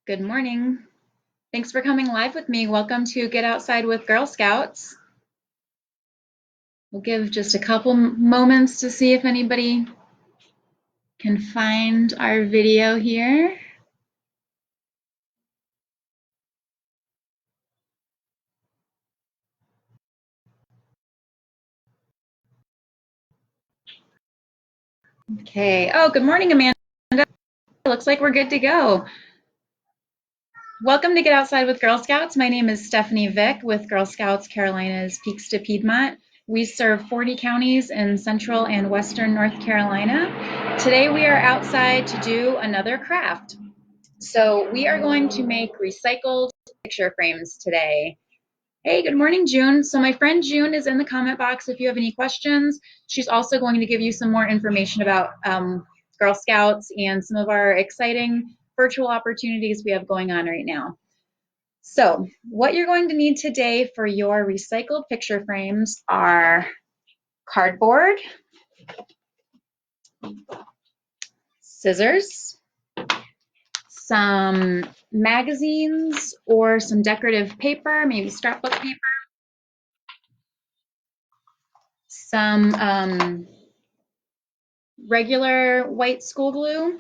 Good morning. Thanks for coming live with me. Welcome to Get Outside with Girl Scouts. We'll give just a couple moments to see if anybody can find our video here. Okay. Oh, good morning, Amanda. Looks like we're good to go. Welcome to Get Outside with Girl Scouts. My name is Stephani Vick with Girl Scouts Carolina's Peaks to Piedmont. We serve 40 counties in central and western North Carolina. Today we are outside to do another craft. So we are going to make recycled picture frames today. Hey, good morning, June. So my friend June is in the comment box if you have any questions. She's also going to give you some more information about Girl Scouts and some of our exciting virtual opportunities we have going on right now. So what you're going to need today for your recycled picture frames are cardboard, scissors, some magazines or some decorative paper, maybe scrapbook paper, some regular white school glue,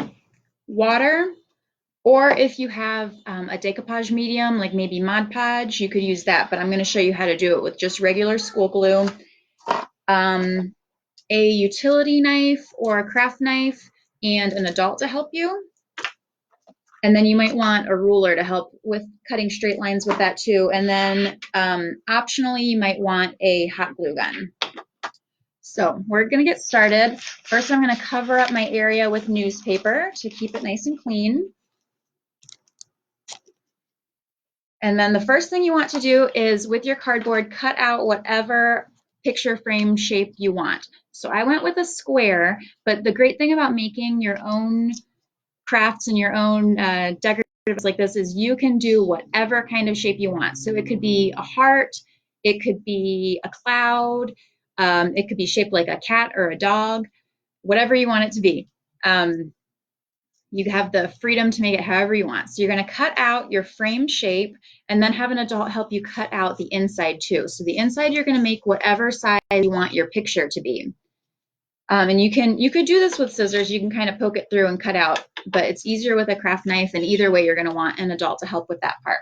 water, or if you have a decoupage medium, like maybe Mod Podge, you could use that, but I'm going to show you how to do it with just regular school glue, a utility knife or a craft knife, and an adult to help you. And then you might want a ruler to help with cutting straight lines with that too. And then optionally, you might want a hot glue gun. So we're going to get started. First, I'm going to cover up my area with newspaper to keep it nice and clean. And then the first thing you want to do is with your cardboard, cut out whatever picture frame shape you want. So I went with a square, but the great thing about making your own crafts and your own decorative like this is you can do whatever kind of shape you want. So it could be a heart, it could be a cloud, it could be shaped like a cat or a dog, whatever you want it to be. You have the freedom to make it however you want. So you're going to cut out your frame shape and then have an adult help you cut out the inside too. So the inside you're going to make whatever size you want your picture to be. And you could do this with scissors. You can kind of poke it through and cut out, but it's easier with a craft knife, and either way you're going to want an adult to help with that part.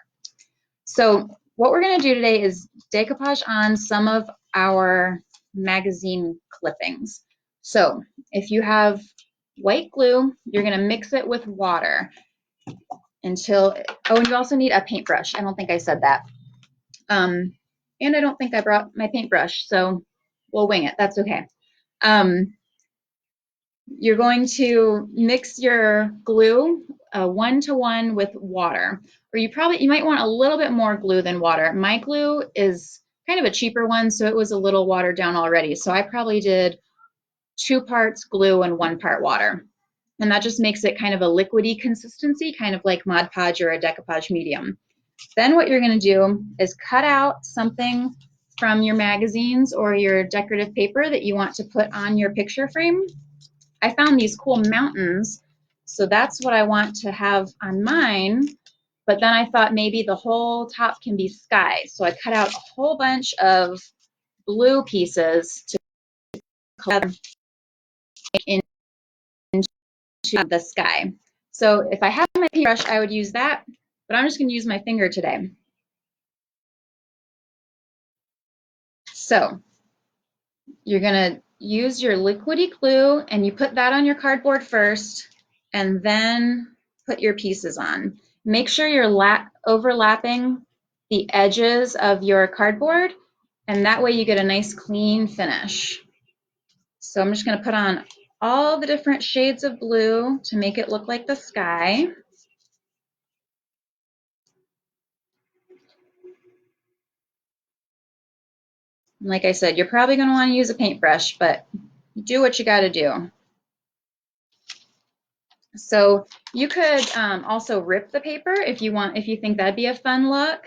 So what we're going to do today is decoupage on some of our magazine clippings. So if you have white glue, you're going to mix it with water until, oh, and you also need a paintbrush. I don't think I said that. And I don't think I brought my paintbrush, so we'll wing it. That's okay. You're going to mix your glue 1-to-1 with water, or you might want a little bit more glue than water. My glue is kind of a cheaper one, so it was a little watered down already. So I probably did 2 parts glue and 1 part water. And that just makes it kind of a liquidy consistency, kind of like Mod Podge or a decoupage medium. Then what you're going to do is cut out something from your magazines or your decorative paper that you want to put on your picture frame. I found these cool mountains, so that's what I want to have on mine, but then I thought maybe the whole top can be sky. So I cut out a whole bunch of blue pieces to color into the sky. So if I had my paintbrush, I would use that, but I'm just going to use my finger today. So you're going to use your liquidy glue and you put that on your cardboard first and then put your pieces on. Make sure you're overlapping the edges of your cardboard, and that way you get a nice clean finish. So I'm just going to put on all the different shades of blue to make it look like the sky. And like I said, you're probably going to want to use a paintbrush, but do what you got to do. So you could also rip the paper if you think that'd be a fun look.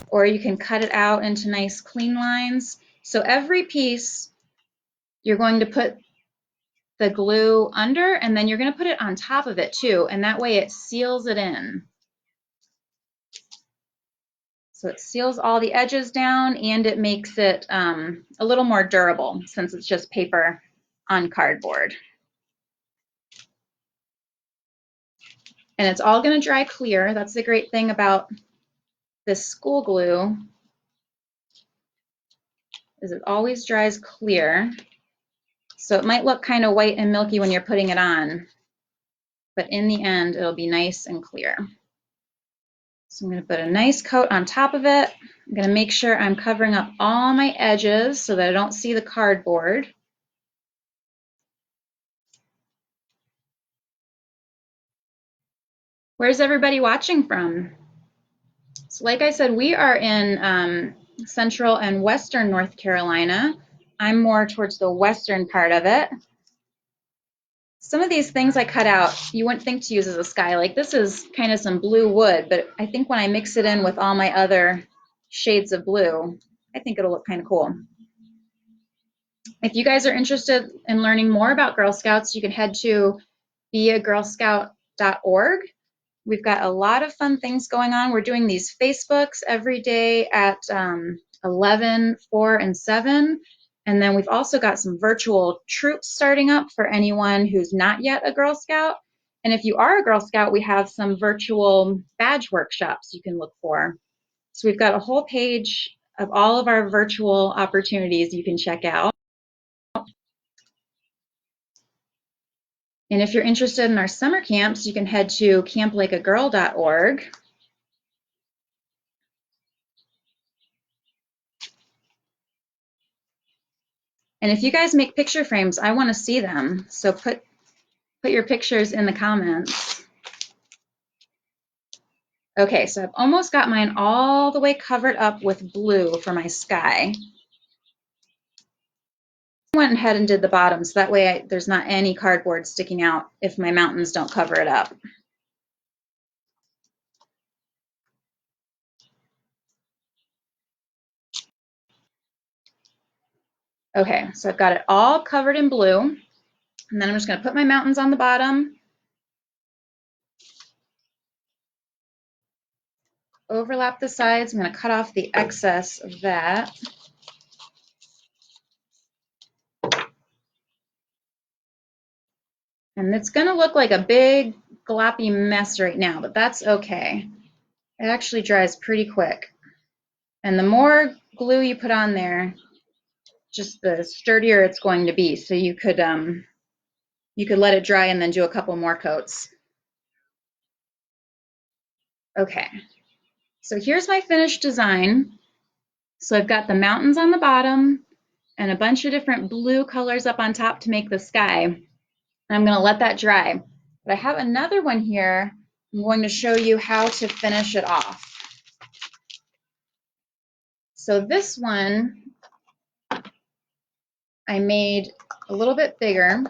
Or you can cut it out into nice clean lines. So every piece you're going to put the glue under, and then you're going to put it on top of it too, and that way it seals it in. So it seals all the edges down, and it makes it a little more durable since it's just paper on cardboard. And it's all going to dry clear. That's the great thing about this school glue, is it always dries clear. So it might look kind of white and milky when you're putting it on, but in the end, it'll be nice and clear. So I'm going to put a nice coat on top of it. I'm going to make sure I'm covering up all my edges so that I don't see the cardboard. Where's everybody watching from? So like I said, we are in central and western North Carolina. I'm more towards the western part of it. Some of these things I cut out, you wouldn't think to use as a sky. Like this is kind of some blue wood, but I think when I mix it in with all my other shades of blue, I think it'll look kind of cool. If you guys are interested in learning more about Girl Scouts, you can head to beagirlscout.org. We've got a lot of fun things going on. We're doing these Facebooks every day at 11, 4, and 7. And then we've also got some virtual troops starting up for anyone who's not yet a Girl Scout. And if you are a Girl Scout, we have some virtual badge workshops you can look for. So we've got a whole page of all of our virtual opportunities you can check out. And if you're interested in our summer camps, you can head to camplikeagirl.org. And if you guys make picture frames, I want to see them. So put your pictures in the comments. Okay, so I've almost got mine all the way covered up with blue for my sky. I went ahead and did the bottom, so that way there's not any cardboard sticking out if my mountains don't cover it up. Okay, so I've got it all covered in blue, and then I'm just going to put my mountains on the bottom, overlap the sides. I'm going to cut off the excess of that. And it's going to look like a big gloppy mess right now, but that's okay. It actually dries pretty quick. And the more glue you put on there, just the sturdier it's going to be. So you could let it dry and then do a couple more coats. Okay, so here's my finished design. So I've got the mountains on the bottom and a bunch of different blue colors up on top to make the sky. And I'm going to let that dry. But I have another one here. I'm going to show you how to finish it off. So this one I made a little bit bigger.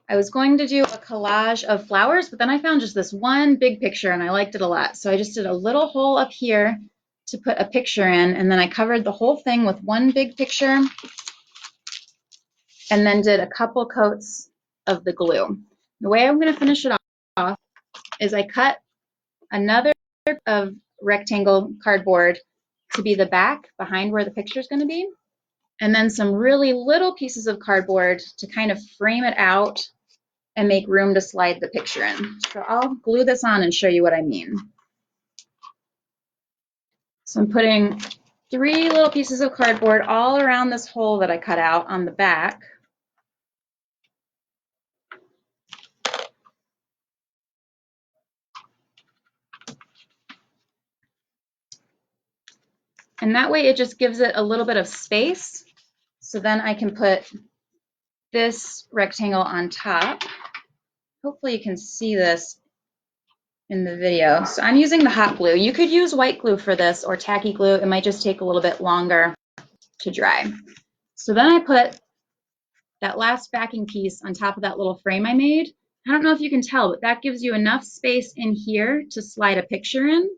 I was going to do a collage of flowers, but then I found just this one big picture and I liked it a lot. So I just did a little hole up here to put a picture in, and then I covered the whole thing with one big picture and then did a couple coats of the glue. The way I'm going to finish it off is I cut another of rectangle cardboard to be the back behind where the picture is going to be, and then some really little pieces of cardboard to kind of frame it out and make room to slide the picture in. So I'll glue this on and show you what I mean. So I'm putting 3 little pieces of cardboard all around this hole that I cut out on the back. And that way it just gives it a little bit of space. So then I can put this rectangle on top. Hopefully you can see this in the video. So I'm using the hot glue. You could use white glue for this or tacky glue. It might just take a little bit longer to dry. So then I put that last backing piece on top of that little frame I made. I don't know if you can tell, but that gives you enough space in here to slide a picture in.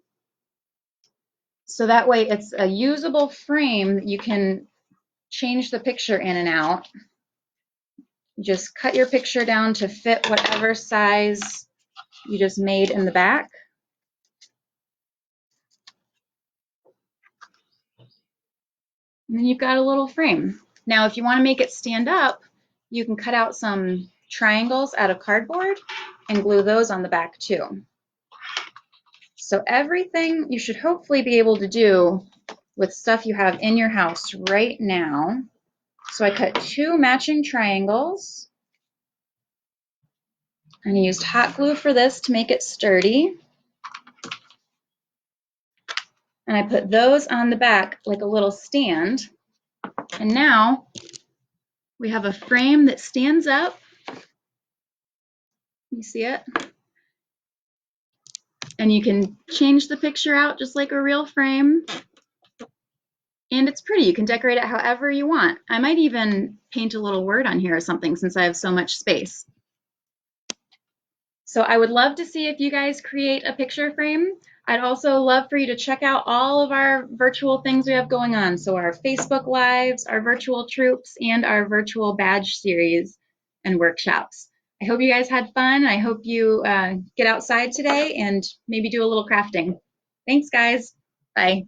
So that way it's a usable frame that you can change the picture in and out. You just cut your picture down to fit whatever size you just made in the back. And then you've got a little frame. Now, if you want to make it stand up, you can cut out some triangles out of cardboard and glue those on the back too. So everything you should hopefully be able to do with stuff you have in your house right now. So I cut 2 matching triangles, and I used hot glue for this to make it sturdy. And I put those on the back like a little stand. And now we have a frame that stands up. You see it? And you can change the picture out just like a real frame. And it's pretty. You can decorate it however you want. I might even paint a little word on here or something since I have so much space. So I would love to see if you guys create a picture frame. I'd also love for you to check out all of our virtual things we have going on. So our Facebook Lives, our virtual troops, and our virtual badge series and workshops. I hope you guys had fun. I hope you get outside today and maybe do a little crafting. Thanks, guys. Bye.